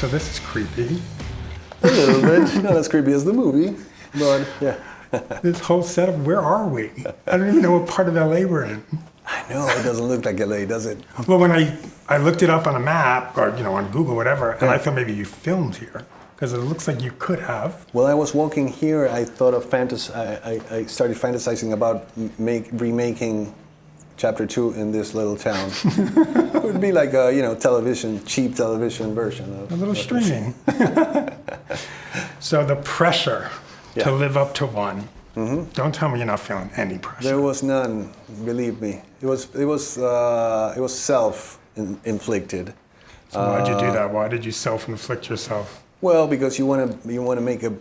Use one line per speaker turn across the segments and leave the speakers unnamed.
So this is creepy.
A little bit, not as creepy as the movie, but yeah.
This whole setup, where are we? I don't even know what part of LA we're in.
I know, it doesn't look like LA, does it?
Well, when I looked it up on a map, or on Google, whatever, and I thought maybe you filmed here, because it looks like you could have.
Well, I was walking here, I thought of I started fantasizing about remaking Chapter 2 in this little town. It would be like a, cheap television version of...
A little streaming. So the pressure to live up to one. Mm-hmm. Don't tell me you're not feeling any pressure.
There was none, believe me. It was self-inflicted.
So why'd you do that? Why did you self-inflict yourself?
Well, because you want to make a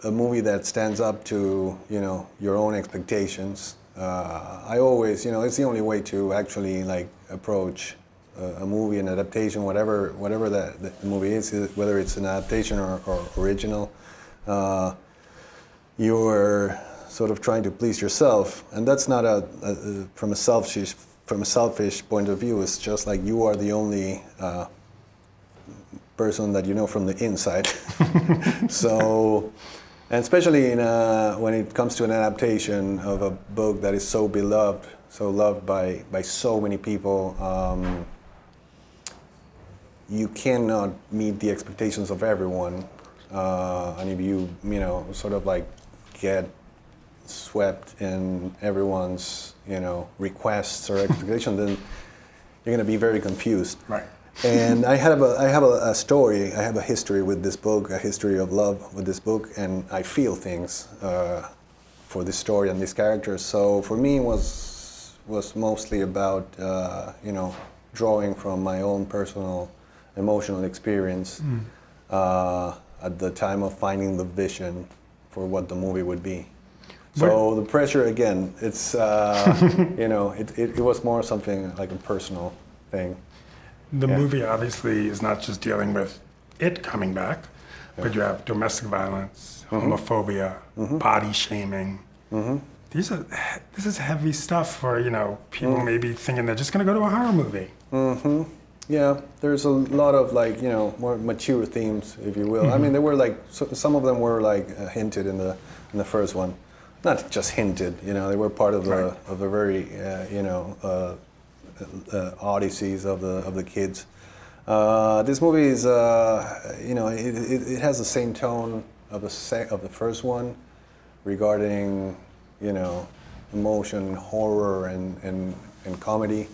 movie that stands up to your own expectations. I always, it's the only way to actually approach a movie, an adaptation, whatever the movie is, whether it's an adaptation or original. You're sort of trying to please yourself, and that's not from a selfish point of view. It's just like you are the only person that you know from the inside. So, and especially when it comes to an adaptation of a book that is so beloved, so loved by so many people, you cannot meet the expectations of everyone. And if you sort of get swept in everyone's requests or expectations, then you're going to be very confused.
Right.
And I have a story. I have a history with this book, a history of love with this book, and I feel things for this story and these characters. So for me, it was mostly about drawing from my own personal emotional experience at the time of finding the vision for what the movie would be. So the pressure, again, it's it was more something like a personal thing.
The movie obviously is not just dealing with it coming back, but you have domestic violence, homophobia, body shaming. This is heavy stuff for people maybe thinking they're just going to go to a horror movie.
Yeah, there's a lot of more mature themes, if you will. I mean, they were some of them were hinted in the first one, not just hinted. They were part of the very odysseys of the kids. This movie is it has the same tone of the first one, regarding emotion, horror, and comedy.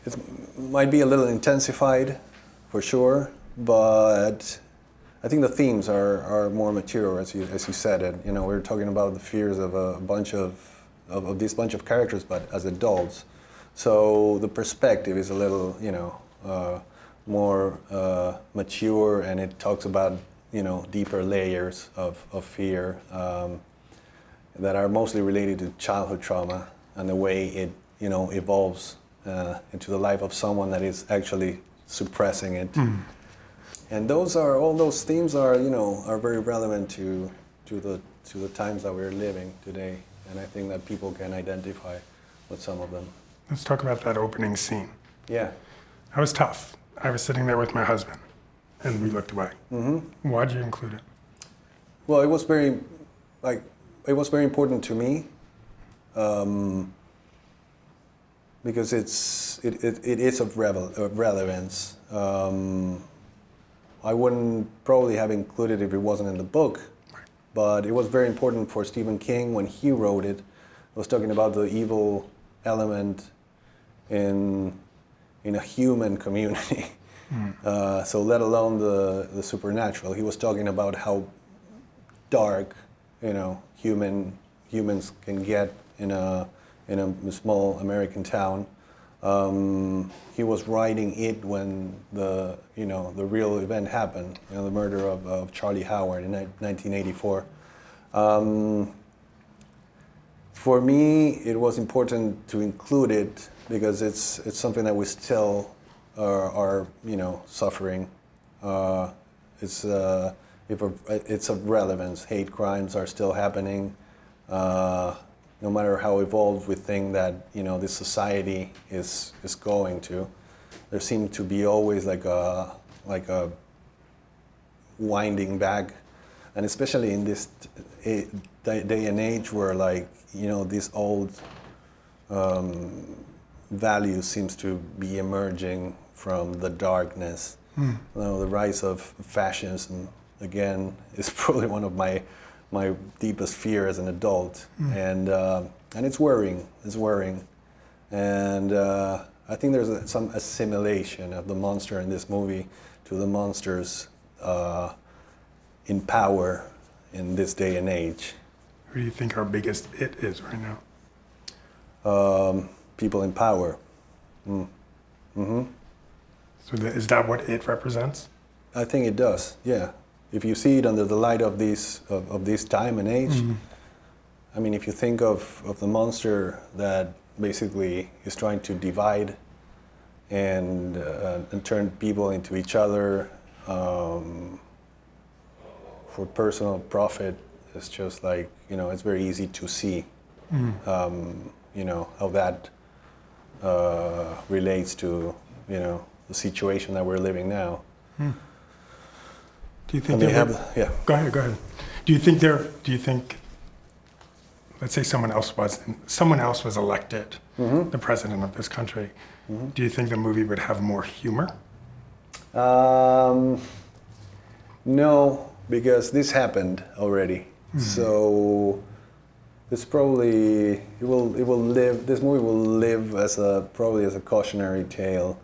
It might be a little intensified, for sure, but I think the themes are more mature, as you said it. We're talking about the fears of a bunch of this bunch of characters, but as adults. So the perspective is a little, more mature, and it talks about, deeper layers of fear that are mostly related to childhood trauma and the way it, evolves into the life of someone that is actually suppressing it. And all those themes are very relevant to the times that we're living today. And I think that people can identify with some of them.
Let's talk about that opening scene.
Yeah.
That was tough. I was sitting there with my husband, and we looked away. Why'd you include it?
Well, it was very important to me, because it is of relevance. I wouldn't probably have included it if it wasn't in the book. But it was very important for Stephen King when he wrote it. He was talking about the evil element in a human community. So let alone the supernatural. He was talking about how dark, humans can get in a small American town. He was writing it when the real event happened, the murder of Charlie Howard in 1984. For me, it was important to include it because it's something that we still are suffering. It's of relevance. Hate crimes are still happening. No matter how evolved we think that this society is going to, there seems to be always a like a winding back, and especially in this day and age where, like, you know, this old value seems to be emerging from the darkness. You know, the rise of fascism again is probably one of my deepest fear as an adult, and it's worrying. It's worrying, and I think there's some assimilation of the monster in this movie to the monsters in power in this day and age.
Who do you think our biggest it is right now?
People in power.
So is that what it represents?
I think it does. Yeah. If you see it under the light of this time and age, I mean, if you think of the monster that basically is trying to divide and turn people into each other for personal profit, it's just like, you know, it's very easy to see, you know, how that relates to, you know, the situation that we're living now.
Do you think
yeah.
Go ahead. Do you think, let's say someone else was elected the president of this country, do you think the movie would have more humor?
No, because this happened already. So this probably this movie will live as probably as a cautionary tale.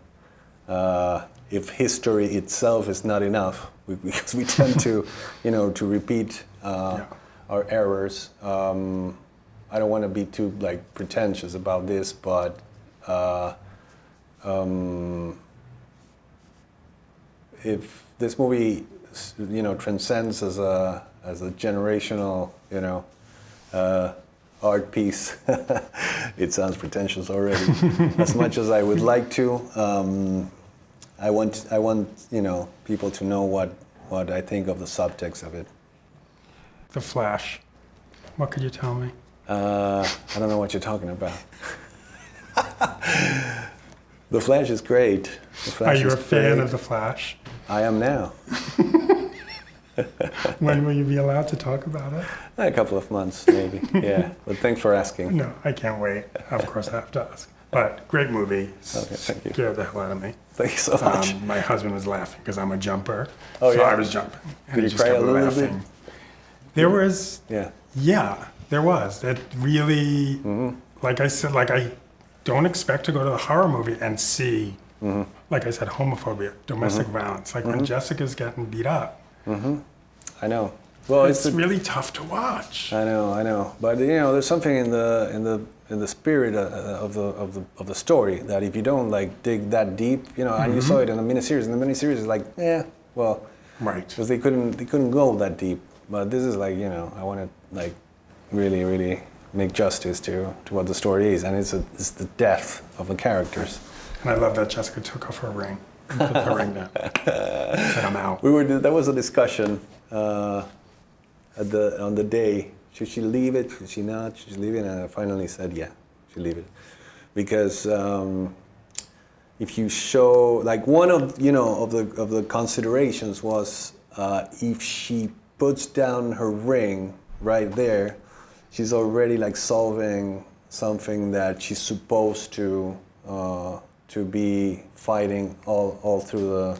If history itself is not enough, because we tend to, you know, to repeat our errors. I don't want to be too like pretentious about this, but if this movie, you know, transcends as a generational, you know, art piece, it sounds pretentious already. As much as I would like to, I want you know, people to know what I think of the subtext of it.
The Flash. What could you tell me?
I don't know what you're talking about. The Flash is great.
Are you a fan of The Flash?
I am now.
When will you be allowed to talk about it?
A couple of months, maybe. Yeah, but thanks for asking.
No, I can't wait. Of course, I have to ask. But great movie.
Okay, thank you.
Scared the hell out of me.
Thank you so much.
My husband was laughing because I'm a jumper.
Oh,
so
yeah?
I was jumping. And
Did
he
you
just
cry
kept
a little
laughing.
bit?
There was,
Yeah.
there was. It really, like I said, like I don't expect to go to the horror movie and see, like I said, homophobia, domestic violence. Like when Jessica's getting beat up.
I know. Well,
it's really tough to watch.
I know. But you know, there's something in the spirit of the story that if you don't like dig that deep, you know, and you saw it in the miniseries, and the miniseries is like, well,
right,
because they couldn't go that deep. But this is like, you know, I want to like really make justice to what the story is, and it's the death of the characters.
And I love that Jessica took off her ring and put the ring down. Said, I'm out.
There was a discussion on the day. Should she leave it? Should she not? Should she leave it? And I finally said, yeah, she leave it, because if you show, like, one of the considerations was if she puts down her ring right there, she's already like solving something that she's supposed to be fighting all through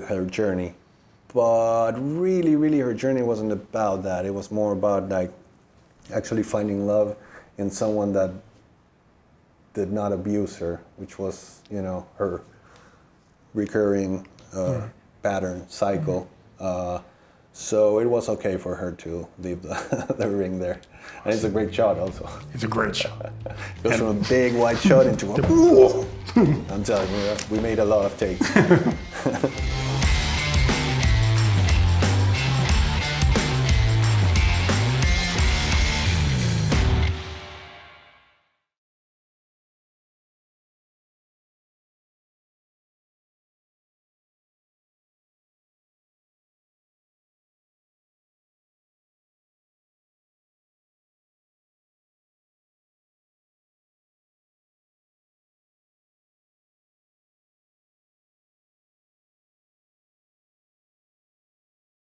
her journey. But really her journey wasn't about that. It was more about like actually finding love in someone that did not abuse her, which was, you know, her recurring pattern, cycle. So it was okay for her to leave the ring there. And it's a great shot also.
It's a great shot.
It goes from a big wide shot into a... I'm telling you, we made a lot of takes.